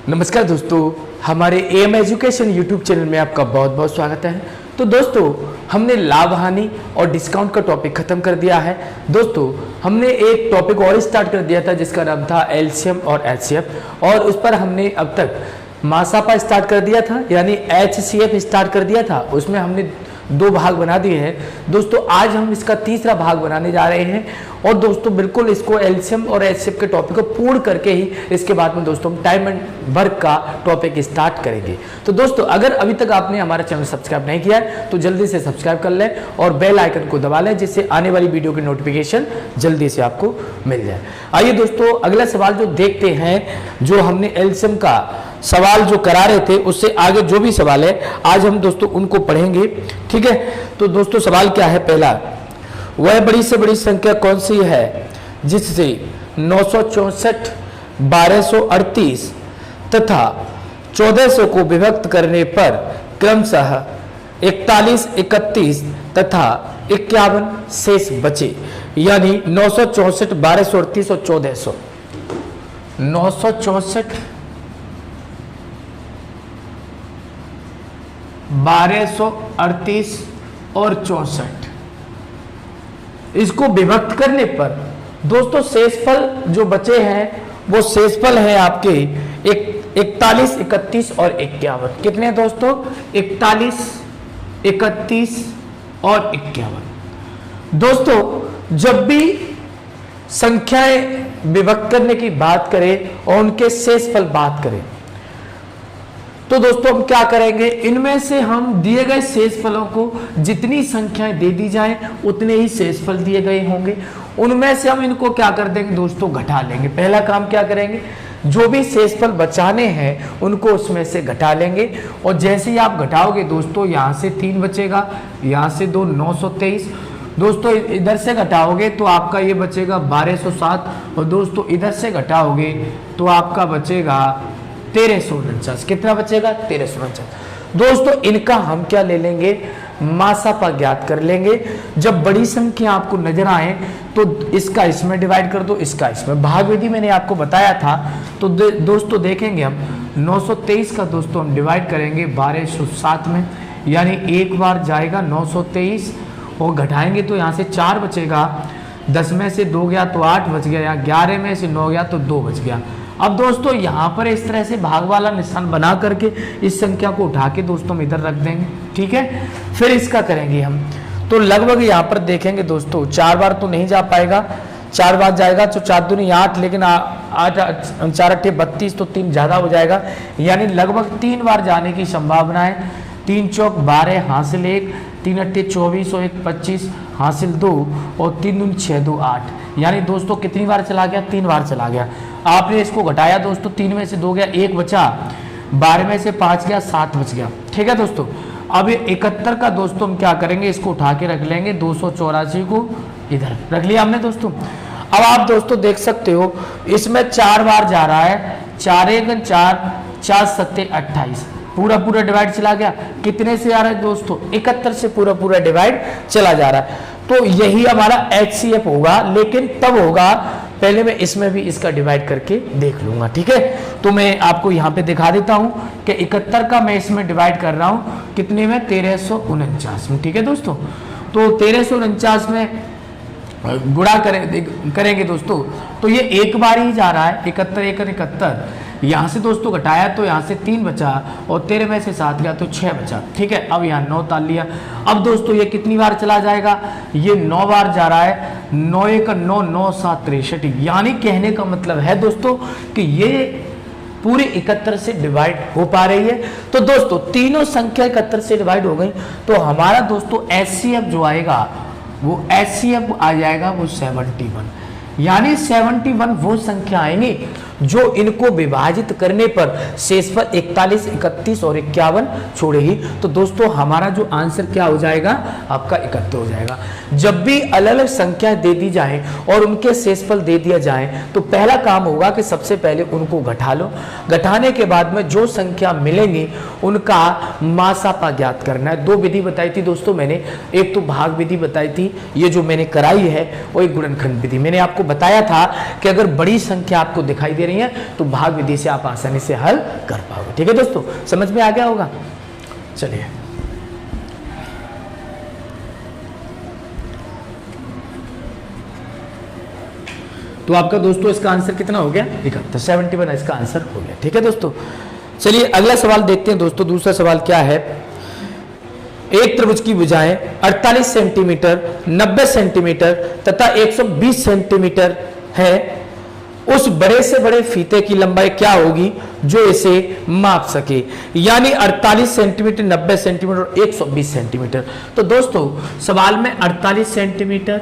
नमस्कार दोस्तों, हमारे एम एजुकेशन यूट्यूब चैनल में आपका बहुत बहुत स्वागत है। तो दोस्तों, हमने लाभ हानि और डिस्काउंट का टॉपिक खत्म कर दिया है। दोस्तों, हमने एक टॉपिक और स्टार्ट कर दिया था जिसका नाम था एलसीएम और एचसीएफ, और उस पर हमने अब तक मासापा स्टार्ट कर दिया था, यानी एचसीएफ स्टार्ट कर दिया था। उसमें हमने 2 भाग बना दिए हैं। दोस्तों, आज हम इसका तीसरा भाग बनाने जा रहे हैं, और दोस्तों बिल्कुल इसको एलसीएम और एचसीएफ के टॉपिक को पूर्ण करके ही इसके बाद में दोस्तों हम टाइम एंड वर्क का टॉपिक स्टार्ट करेंगे। तो दोस्तों, अगर अभी तक आपने हमारा चैनल सब्सक्राइब नहीं किया है तो जल्दी से सब्सक्राइब कर लें और बेल आइकन को दबा लें, जिससे आने वाली वीडियो की नोटिफिकेशन जल्दी से आपको मिल जाए। आइए दोस्तों, अगला सवाल जो देखते हैं, जो हमने एलसीएम का सवाल जो करा रहे थे उससे आगे जो भी सवाल है आज हम दोस्तों उनको पढ़ेंगे। ठीक है, तो दोस्तों सवाल क्या है? पहला, वह बड़ी से बड़ी संख्या कौन सी है जिससे 964, 1238 तथा 1400 को विभक्त करने पर क्रमशः 41, 31 तथा 51 शेष बचे, यानी 964, 1238 और 1400। 964, 1238 और 64, इसको विभक्त करने पर दोस्तों शेषफल जो बचे हैं वो शेषफल है आपके 41, 31 और 51। कितने दोस्तों? 41, 31 और 51। दोस्तों, जब भी संख्याएं विभक्त करने की बात करें और उनके शेषफल बात करें तो दोस्तों हम क्या करेंगे, इनमें से हम दिए गए शेषफलों को जितनी संख्याएं दे दी जाएं उतने ही शेषफल दिए गए होंगे, उनमें से हम इनको क्या कर देंगे दोस्तों, घटा लेंगे। पहला काम क्या करेंगे, जो भी शेषफल बचाने हैं उनको उसमें से घटा लेंगे, और जैसे ही आप घटाओगे दोस्तों, यहाँ से 3 बचेगा, यहाँ से 2, 923। दोस्तों इधर से घटाओगे तो आपका ये बचेगा 1207, और दोस्तों इधर से घटाओगे तो आपका बचेगा 1349। कितना बचेगा? 1349। दोस्तों इनका हम क्या ले लेंगे, मासापा ज्ञात कर लेंगे। जब बड़ी संख्या आपको नजर आए तो इसका इसमें डिवाइड कर दो, इसका इसमें। भाग विधि मैंने आपको बताया था, तो दोस्तों देखेंगे हम 923 का दोस्तों हम डिवाइड करेंगे 1207 में, यानी एक बार जाएगा 923 और घटाएंगे तो यहाँ से 4 बचेगा, 10 में से 2 गया तो 8 बच गया, 11 में से 9 गया तो 2 बच गया। अब दोस्तों यहाँ पर इस तरह से भाग वाला निशान बना करके इस संख्या को उठा के दोस्तों हम इधर रख देंगे। ठीक है, फिर इसका करेंगे हम, तो लगभग यहाँ पर देखेंगे दोस्तों 4 बार तो नहीं जा पाएगा, 4 बार जाएगा तो 4 दूनी 8, लेकिन 8 4 8 32, तो 3 ज्यादा हो जाएगा, यानी लगभग 3 बार जाने की संभावना है। 3 चौक 12 हासिल 1, 3 अट्ठे 24 और 1 25 हासिल 2, और 3 दूनी 6 2 8, यानी दोस्तों कितनी बार चला गया? 3 बार चला गया। आपने इसको घटाया दोस्तों, 3 में से 2 गया, 1 बचा, 12 में से 5 गया, 7 बच गया। ठीक है दोस्तों, अब ये 71 का दोस्तों हम क्या करेंगे, इसको उठा के रख लेंगे, 284 को इधर रख लिया हमने दोस्तों। अब आप दोस्तों देख सकते हो इसमें 4 बार जा रहा है, 4 1 4, 4 7 28, पूरा पूरा डिवाइड चला गया। कितने से आ रहा है दोस्तों? 71 से पूरा पूरा डिवाइड चला जा रहा है। तो यही हमारा एचसीएफ होगा, लेकिन तब होगा, पहले मैं इसमें भी इसका डिवाइड करके देख लूंगा। ठीक है, तो मैं आपको यहाँ पे दिखा देता हूँ कि 71 का मैं इसमें डिवाइड कर रहा हूँ कितने में? 1349 में। ठीक है दोस्तों, तो 1349 में गुणा करेंगे दोस्तों, तो ये एक बार ही जा रहा है, 71 1 71, यहाँ से दोस्तों घटाया तो यहाँ से 3 बचा, और 13 में से 7 गया तो 6 बचा। ठीक है, अब यहाँ 9 ताल लिया। अब दोस्तों ये कितनी बार चला जाएगा? ये 9 बार जा रहा है, 9 1 9 9 7 63, यानी कहने का मतलब है दोस्तों कि ये पूरे 71 से डिवाइड हो पा रही है। तो दोस्तों तीनों संख्या 71 से डिवाइड हो गई, तो हमारा दोस्तों एचसीएफ जो आएगा वो एचसीएफ आ जाएगा वो 71, यानी 71 वो संख्या आएंगी जो इनको विभाजित करने पर शेषफल 41, 31 और 51 छोड़ेगी। तो दोस्तों हमारा जो आंसर क्या हो जाएगा? आपका 71 हो जाएगा। जब भी अलग अलग संख्या दे दी जाए और उनके शेषफल दे दिया जाए तो पहला काम होगा कि सबसे पहले उनको घटा लो। घटाने के बाद में जो संख्या मिलेंगी उनका मासापा ज्ञात करना है। 2 विधि बताई थी दोस्तों मैंने, एक तो भाग विधि बताई थी, ये जो मैंने कराई है वो एक गुणनखंड विधि। मैंने आपको बताया था कि अगर बड़ी संख्या आपको दिखाई दे रही हैं तो भाग विधि से आप आसानी से हल कर पाओगे। ठीक है दोस्तों, समझ में आ गया होगा। चलिए तो आपका दोस्तों इसका आंसर कितना हो गया? 71, 71 इसका आंसर हो गया। ठीक है दोस्तों, चलिए अगला सवाल देखते हैं दोस्तों। दूसरा सवाल क्या है? एक त्रिभुज की भुजाएं 48 सेंटीमीटर, 90 सेंटीमीटर तथा 120 सेंटीमीटर है। उस बड़े से बड़े फीते की लंबाई क्या होगी जो इसे माप सके? यानी 48 सेंटीमीटर, 90 सेंटीमीटर और 120 सेंटीमीटर। तो दोस्तों सवाल में 48 सेंटीमीटर,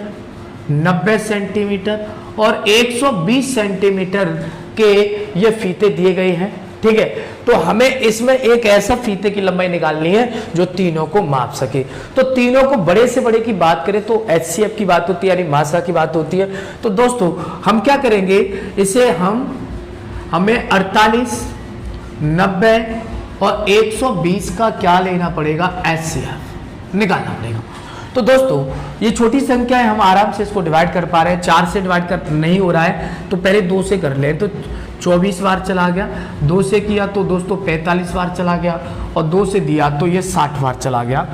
90 सेंटीमीटर और 120 सेंटीमीटर के ये फीते दिए गए हैं। ठीक है, तो हमें इसमें एक ऐसा फीते की लंबाई निकालनी है जो तीनों को माप सके। तो तीनों को बड़े से बड़े की बात करें तो HCF की बात होती है, यानी मासा की बात होती है। तो दोस्तों हम क्या करेंगे, इसे हमें 48, 90 और 120 का क्या लेना पड़ेगा? HCF निकालना पड़ेगा। तो दोस्तों ये छोटी संख्या है, हम आराम से इसको डिवाइड कर पा रहे हैं। 4 से डिवाइड कर नहीं हो रहा है तो पहले 2 से कर ले, तो 24 बार चला गया। 2 से किया तो दोस्तों 45 बार चला गया और 2 से दिया तो ये 60 बार चला गया।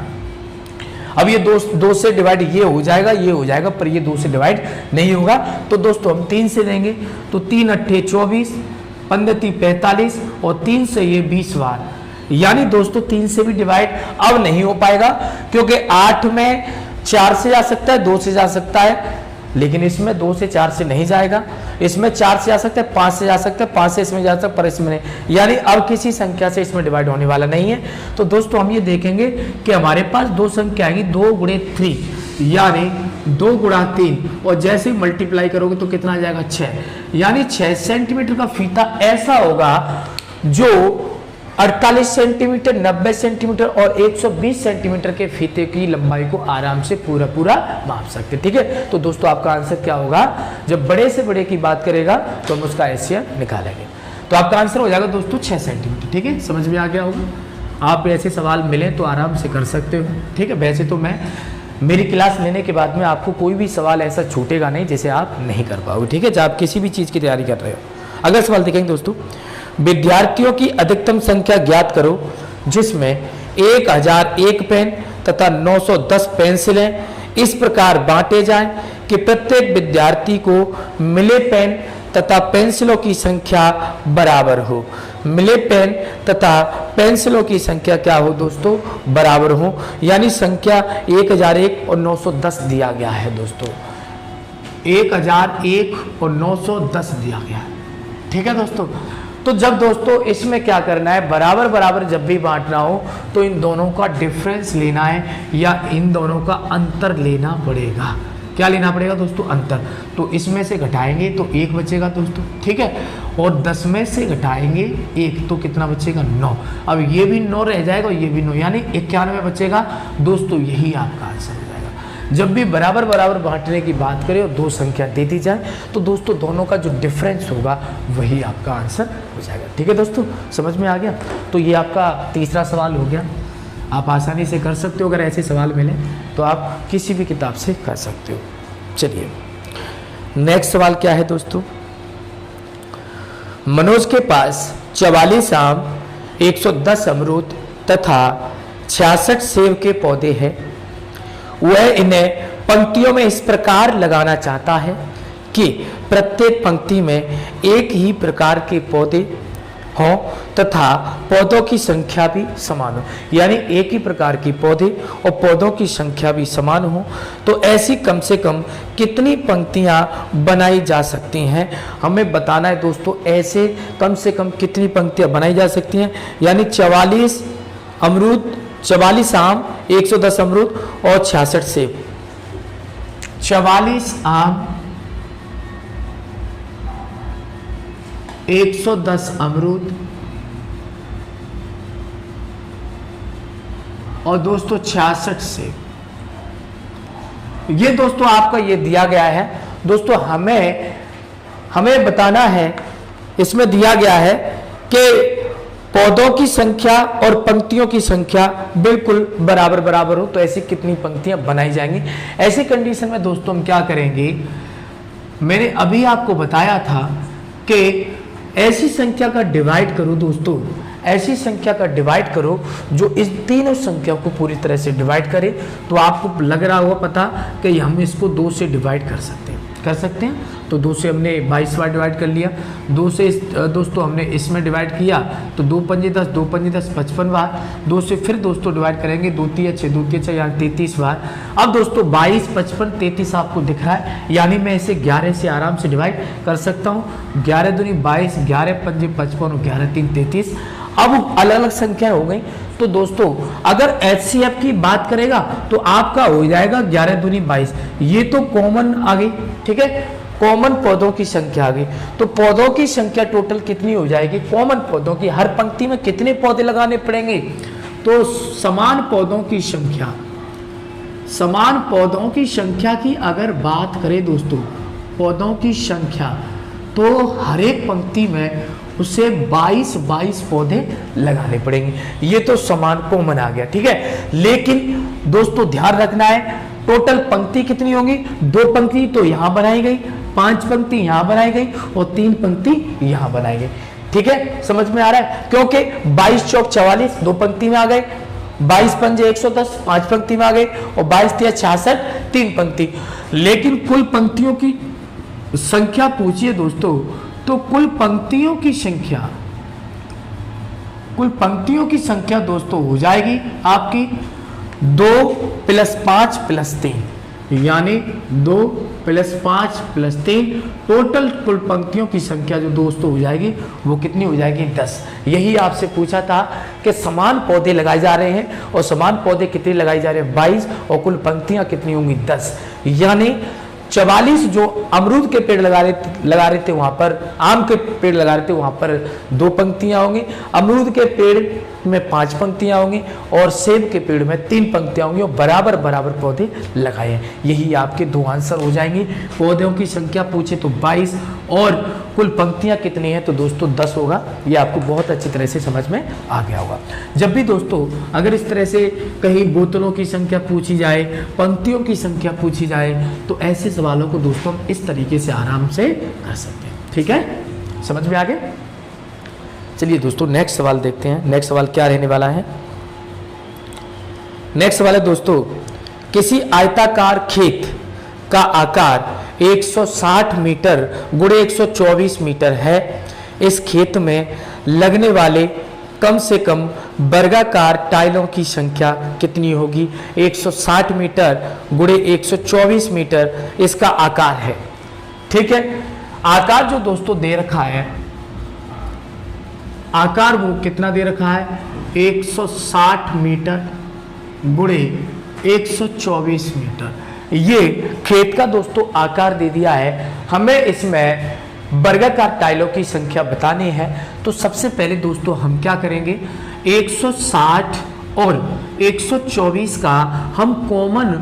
अब ये 2 से डिवाइड ये हो जाएगा, पर ये 2 से डिवाइड नहीं होगा। तो दोस्तों हम 3 से देंगे तो 3 अट्ठे 24, 15 3 45 और 3 से ये 20 बार। यानी दोस्तों 3 से भी डिवाइड अब नहीं हो पाएगा, क्योंकि 8 में 4 से जा सकता है, 2 से जा सकता है, लेकिन इसमें 2 से 4 से नहीं जाएगा। इसमें 4 से जा सकता है, 5 से जा सकता है, 5 से इसमें जा सकता है, पर इसमें नहीं। यानी अब किसी संख्या से इसमें डिवाइड होने वाला नहीं है। तो दोस्तों हम ये देखेंगे कि हमारे पास 2 संख्या आएगी, 2 गुणे 3 यानी 2 गुणा 3, और जैसे ही मल्टीप्लाई करोगे तो कितना आ जाएगा? 6। यानी 6 सेंटीमीटर का फीता ऐसा होगा जो 48 सेंटीमीटर, 90 सेंटीमीटर और 120 सेंटीमीटर के फीते की लंबाई को आराम से पूरा माप सकते हैं। ठीक है, तो दोस्तों आपका आंसर क्या होगा? जब बड़े से बड़े की बात करेगा तो हम उसका HCF निकालेंगे। तो आपका आंसर हो जाएगा दोस्तों 6 सेंटीमीटर। ठीक है, समझ में आ गया होगा। आप ऐसे सवाल मिले तो आराम से कर सकते हो। ठीक है, वैसे तो मेरी क्लास लेने के बाद में आपको कोई भी सवाल ऐसा छूटेगा नहीं जिसे आप नहीं कर पाओगे। ठीक है, जब आप किसी भी चीज़ की तैयारी कर रहे हो। अगला सवाल देखेंगे दोस्तों, विद्यार्थियों की अधिकतम संख्या ज्ञात करो जिसमें 1001 पेन तथा 910 पेंसिलें इस प्रकार बांटे जाएं कि प्रत्येक विद्यार्थी को मिले पेन तथा पेंसिलों की संख्या बराबर हो। मिले पेन तथा पेंसिलों की संख्या क्या हो दोस्तों? बराबर हो। यानी संख्या 1001 और 910 दिया गया है दोस्तों। 1001 और 910 दिया गया है। ठीक है दोस्तों, तो जब दोस्तों इसमें क्या करना है, बराबर बराबर जब भी बांटना हो तो इन दोनों का डिफरेंस लेना है या इन दोनों का अंतर लेना पड़ेगा। क्या लेना पड़ेगा दोस्तों? अंतर। तो इसमें से घटाएंगे तो 1 बचेगा दोस्तों। ठीक है, और 10 में से घटाएंगे 1 तो कितना बचेगा? 9। अब ये भी 9 रह जाएगा और ये भी 9, यानी 91 बचेगा दोस्तों। यही आपका आंसर हो जाएगा। जब भी बराबर बराबर बांटने की बात करें और 2 संख्या दे दी जाए तो दोस्तों दोनों का जो डिफरेंस होगा वही आपका आंसर हो जाएगा। ठीक है दोस्तों, समझ में आ गया। तो ये आपका तीसरा सवाल हो गया। आप आसानी से कर सकते हो, अगर ऐसे सवाल मिले तो आप किसी भी किताब से कर सकते हो। चलिए नेक्स्ट सवाल क्या है दोस्तों, मनोज के पास 44 आम, 110 अमरूद तथा 66 सेब के पौधे हैं। वह इन्हें पंक्तियों में इस प्रकार लगाना चाहता है कि प्रत्येक पंक्ति में एक ही प्रकार के पौधे हों तथा पौधों की संख्या भी समान हो। यानी एक ही प्रकार की पौधे और पौधों की संख्या भी समान हो। तो ऐसी कम से कम कितनी पंक्तियां बनाई जा सकती हैं, हमें बताना है दोस्तों। ऐसे कम से कम कितनी पंक्तियां बनाई जा सकती हैं। यानी 44 अमरूद, 44 आम, 110 अमरूद और 66 सेब। 44 आम, 110 अमरूद और दोस्तों 66 सेब। ये दोस्तों आपका ये दिया गया है दोस्तों। हमें बताना है, इसमें दिया गया है कि पौधों की संख्या और पंक्तियों की संख्या बिल्कुल बराबर बराबर हो। तो ऐसी कितनी पंक्तियां बनाई जाएंगी। ऐसी कंडीशन में दोस्तों हम क्या करेंगे, मैंने अभी आपको बताया था कि ऐसी संख्या का डिवाइड करो दोस्तों, ऐसी संख्या का डिवाइड करो जो इस तीनों संख्या को पूरी तरह से डिवाइड करे। तो आपको लग रहा होगा पता कि हम इसको 2 से डिवाइड कर सकते हैं। तो 2 से हमने 22 बार डिवाइड कर लिया, 2 से दोस्तों हमने इसमें डिवाइड किया तो 2 पंजे 10, 2 पंजे 10 55 बार। 2 से फिर दोस्तों डिवाइड करेंगे, 2 3 6, 2 3 6 यानी 33 बार। अब दोस्तों 22 55 33 आपको दिख रहा है, यानी मैं इसे 11 से आराम से डिवाइड कर सकता हूँ। 11 दूनी 22, 11 पंजे 55, 11 3 33। अब अलग अलग संख्या हो गई। तो दोस्तों अगर HCF की बात करेगा तो आपका हो जाएगा 11 दूनी 22, ये तो कॉमन आ गई, ठीक है, कॉमन पौधों की संख्या आ गई। तो पौधों की संख्या टोटल कितनी हो जाएगी, कॉमन पौधों की, हर पंक्ति में कितने पौधे लगाने पड़ेंगे, तो समान पौधों की संख्या, समान पौधों की संख्या की अगर बात करें दोस्तों, पौधों की संख्या, तो हर एक पंक्ति में उसे 22 पौधे लगाने पड़ेंगे। ये तो समान कॉमन आ गया, ठीक है। लेकिन दोस्तों ध्यान रखना है, टोटल पंक्ति कितनी होंगी, 2 पंक्ति तो यहां बनाई गई, 5 पंक्ति यहां बनाई गई और 3 पंक्ति यहां बनाई गई, ठीक है, समझ में आ रहा है। क्योंकि 22 चौक 44 2 पंक्ति में आ गए, 22 पंजे 110 5 पंक्ति में आ गए और 22 तिया 66 3 पंक्ति। लेकिन कुल पंक्तियों की संख्या पूछिए दोस्तों, तो कुल पंक्तियों की संख्या, कुल पंक्तियों की संख्या दोस्तों हो जाएगी आपकी 2 + 5 + 3, यानी 2 + 5 + 3। टोटल कुल पंक्तियों की संख्या जो दोस्तों हो जाएगी वो कितनी हो जाएगी, 10। यही आपसे पूछा था कि समान पौधे लगाए जा रहे हैं और समान पौधे कितने लगाए जा रहे हैं, 22, और कुल पंक्तियां कितनी होंगी, 10। यानी 44 जो अमरूद के पेड़ लगा रहे थे वहां पर, आम के पेड़ लगा रहे थे वहां पर 2 पंक्तियां होंगी, अमरूद के पेड़ में 5 पंक्तियां होंगी और सेब के पेड़ में 3 पंक्तियां होंगी और बराबर बराबर पौधे लगाए हैं। यही आपके 2 आंसर हो जाएंगे। पौधों की संख्या पूछे तो 22 और कुल पंक्तियां कितनी हैं तो दोस्तों 10 होगा। ये आपको बहुत अच्छी तरह से समझ में आ गया होगा। जब भी दोस्तों अगर इस तरह से कहीं बोतलों की संख्या पूछी जाए, पंक्तियों की संख्या पूछी जाए, तो ऐसे सवालों को दोस्तों हम इस तरीके से आराम से कर सकते हैं, ठीक है, समझ में आ गया। चलिए दोस्तों नेक्स्ट सवाल देखते हैं। नेक्स्ट सवाल क्या रहने वाला है, नेक्स्ट सवाल है दोस्तों, किसी आयताकार खेत का आकार 160 मीटर गुणे 124 मीटर है। इस खेत में लगने वाले कम से कम वर्गाकार टाइलों की संख्या कितनी होगी। 160 मीटर गुणे 124 मीटर इसका आकार है, ठीक है। आकार जो दोस्तों दे रखा है, आकार वो कितना दे रखा है, 160 मीटर गुणे 124 मीटर। ये खेत का दोस्तों आकार दे दिया है, हमें इसमें वर्गाकार टाइलों की संख्या बतानी है। तो सबसे पहले दोस्तों हम क्या करेंगे, 160 और 124 का हम कॉमन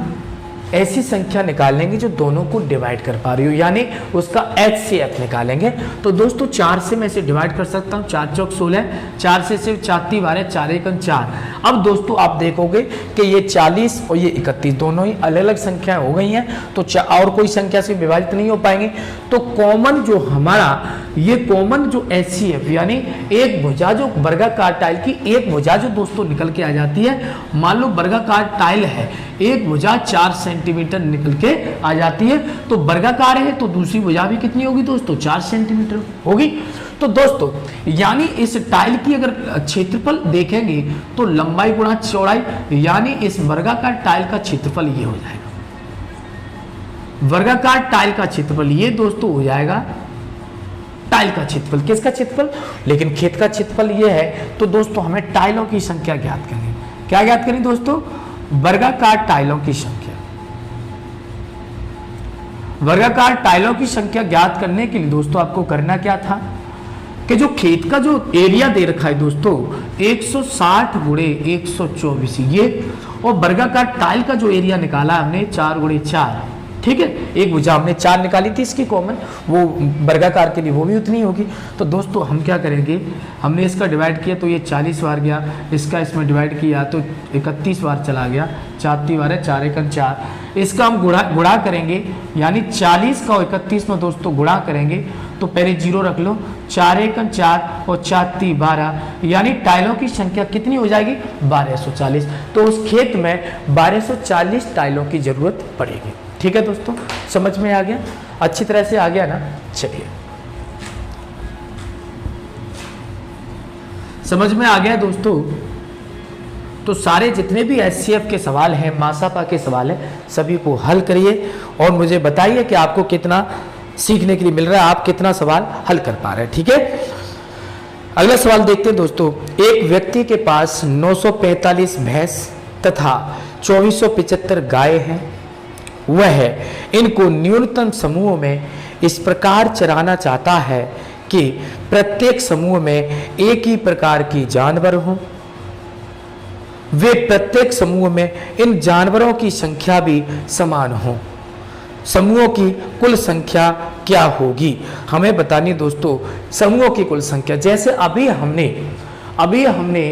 ऐसी संख्या निकालेंगे जो दोनों को डिवाइड कर पा रही हो, यानी उसका HCF निकालेंगे। तो दोस्तों 4 से मैं इसे डिवाइड कर सकता हूँ, 4 चौक 16, 4 से सिर्फ 4 × 12, 4 × 1 4। अब दोस्तों आप देखोगे कि ये 40 और ये 31 दोनों ही अलग अलग संख्याएं हो गई हैं, तो और कोई संख्या से विभाजित नहीं हो पाएंगे। तो कॉमन जो हमारा ये कॉमन जो HCF यानी एक भुजा जो वर्गाकार टाइल की एक भुजा जो दोस्तों निकल के आ जाती है, मान लो वर्गाकार टाइल है, एक भुजा 4 सेंटीमीटर निकल के आ जाती है, तो वर्गाकार है तो दूसरी भुजा भी कितनी होगी दोस्तों, 4 सेंटीमीटर होगी। तो दोस्तों यानी इस टाइल की अगर क्षेत्रफल देखेंगे तो लंबाई गुणा चौड़ाई, यानी इस वर्गाकार टाइल का क्षेत्रफल ये हो जाएगा, वर्गाकार टाइल का क्षेत्रफल ये दोस्तों हो जाएगा टाइल का क्षेत्रफल। किसका क्षेत्रफल, लेकिन खेत का क्षेत्रफल ये है। तो दोस्तों हमें टाइलों की संख्या ज्ञात करनी, क्या ज्ञात करें दोस्तों, वर्गाकार टाइलों की संख्या। वर्गाकार टाइलों की संख्या ज्ञात करने के लिए दोस्तों आपको करना क्या था कि जो खेत का जो एरिया दे रखा है दोस्तों 160 गुणे 124 ये, और वर्गाकार टाइल का जो एरिया निकाला हमने 4 गुणे 4, ठीक है। एक भुजा हमने 4 निकाली थी इसकी कॉमन, वो वर्गाकार के लिए वो भी उतनी होगी। तो दोस्तों हम क्या करेंगे, हमने इसका डिवाइड किया तो ये 40 बार गया, इसका इसमें डिवाइड किया तो 31 बार चला गया, 4 बार है 4 एकम 4। इसका हम गुणा करेंगे, यानी 40 का 31 में दोस्तों गुणा करेंगे तो पहले 0 रख लो, 4 एकम 4 और 4 3 12, यानी टाइलों की संख्या कितनी हो जाएगी 1240। तो उस खेत में 1240 टाइलों की जरूरत पड़ेगी। ठीक है दोस्तों, समझ में आ गया, अच्छी तरह से आ गया ना। चलिए, समझ में आ गया दोस्तों। तो सारे जितने भी एचसीएफ के सवाल हैं, मासापा के सवाल हैं, सभी को हल करिए और मुझे बताइए कि आपको कितना सीखने के लिए मिल रहा है, आप कितना सवाल हल कर पा रहे हैं। ठीक है, अगला सवाल देखते हैं दोस्तों। एक व्यक्ति के पास 945 भैंस तथा 2475 गाय हैं। वह इनको न्यूनतम समूह में इस प्रकार चराना चाहता है कि प्रत्येक समूह में एक ही प्रकार की जानवर हो। वे प्रत्येक समूह में इन जानवरों की संख्या भी समान हो। समूहों की कुल संख्या क्या होगी, हमें बतानी दोस्तों समूहों की कुल संख्या। जैसे अभी हमने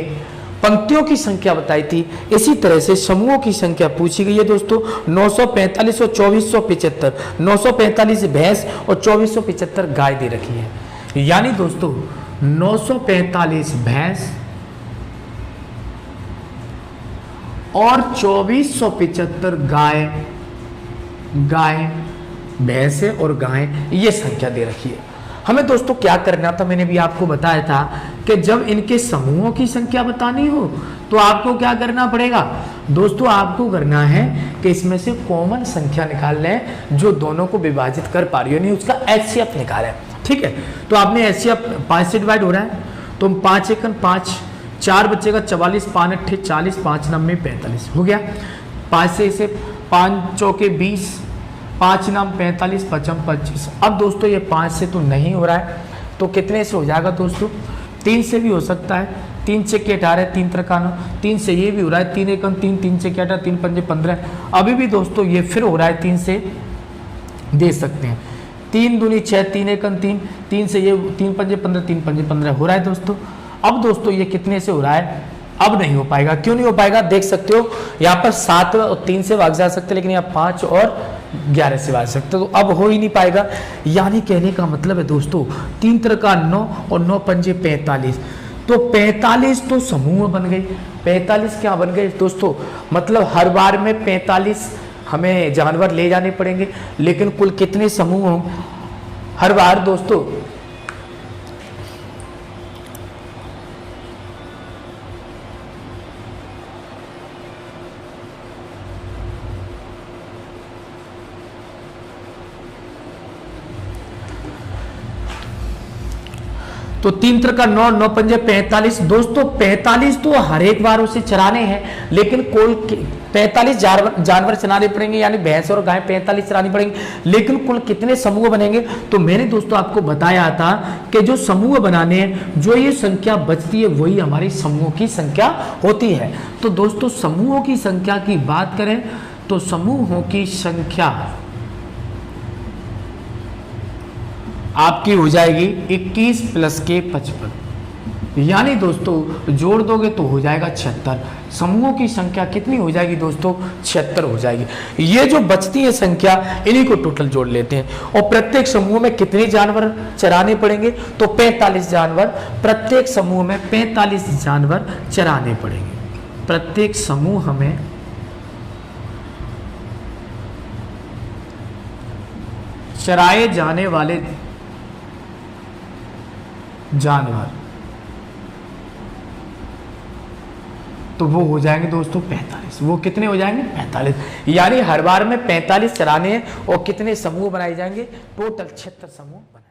पंक्तियों की संख्या बताई थी, इसी तरह से समूहों की संख्या पूछी गई है दोस्तों। 945 और 2475, 945 भैंस और 2475 गाय दे रखी है। यानी दोस्तों 945 भैंस और 2475 गाय भैंस और गाय, ये संख्या दे रखी है। हमें दोस्तों क्या करना था, मैंने भी आपको बताया था कि जब इनके समूहों की संख्या बतानी हो तो आपको क्या करना पड़ेगा दोस्तों, आपको करना है कि इसमें से कॉमन संख्या निकाल लें जो दोनों को विभाजित कर पा रही हो, नहीं उसका एचसीएफ निकालें। ठीक है, तो आपने एचसीएफ 5 से डिवाइड हो रहा है तो 5 एकम 5, 4 बचेगा 44, 5 अट्ठे 40, 5 नब्बे 45 हो गया। 5 से इसे 5 चौके 20, 5 नाम 45, 55 25। अब दोस्तों ये 5 से तो नहीं हो रहा है तो कितने से हो जाएगा दोस्तों, 3 से भी हो सकता है। 3 चक्के 18, 3 त्रिका 9, 3 से ये भी हो रहा है, 3 एकम 3, 3 चक्के 18, 3 पंजे 15। अभी भी दोस्तों ये फिर हो रहा है, 3 से दे सकते हैं। 3 दूनी 6, 3 एकम 3, 3 से ये 3 पंजे 15, 3 पंजे 15 हो रहा है दोस्तों। अब दोस्तों ये कितने से हो रहा है, अब नहीं हो पाएगा। क्यों नहीं हो पाएगा, देख सकते हो यहाँ पर 7 और 3 से भाग जा सकते, लेकिन यहाँ 5 और 11 से भाग सकते, तो अब हो ही नहीं पाएगा। यानी कहने का मतलब है दोस्तों 3 त्रिका 9 और 9 पंजे 45, तो 45 तो समूह बन गई। 45 क्या बन गए दोस्तों, मतलब हर बार में 45 हमें जानवर ले जाने पड़ेंगे, लेकिन कुल कितने समूह होंगे हर बार दोस्तों, तो 3 त्रिका 9, 9 पंजे 45 दोस्तों। 45 तो हर एक बार उसे चराने हैं, लेकिन कुल 45 जानवर चराने पड़ेंगे, यानी भैंस और गाय 45 चरानी पड़ेंगे, लेकिन कुल कितने समूह बनेंगे। तो मैंने दोस्तों आपको बताया था कि जो समूह बनाने हैं, जो ये संख्या बचती है वही हमारी समूह की संख्या होती है। तो दोस्तों समूहों की संख्या की बात करें तो समूहों की संख्या आपकी हो जाएगी 21 प्लस के 55, यानी दोस्तों जोड़ दोगे तो हो जाएगा 76। समूहों की संख्या कितनी हो जाएगी दोस्तों, 76 हो जाएगी। ये जो बचती है संख्या, इन्हीं को टोटल जोड़ लेते हैं। और प्रत्येक समूह में कितने जानवर चराने पड़ेंगे, तो 45 जानवर, प्रत्येक समूह में 45 जानवर चराने पड़ेंगे। प्रत्येक समूह में चराए जाने वाले जानवर तो वो हो जाएंगे दोस्तों 45। वो कितने हो जाएंगे 45, यानी हर बार में 45 चराने हैं और कितने समूह बनाए जाएंगे, टोटल 76 समूह बनाए।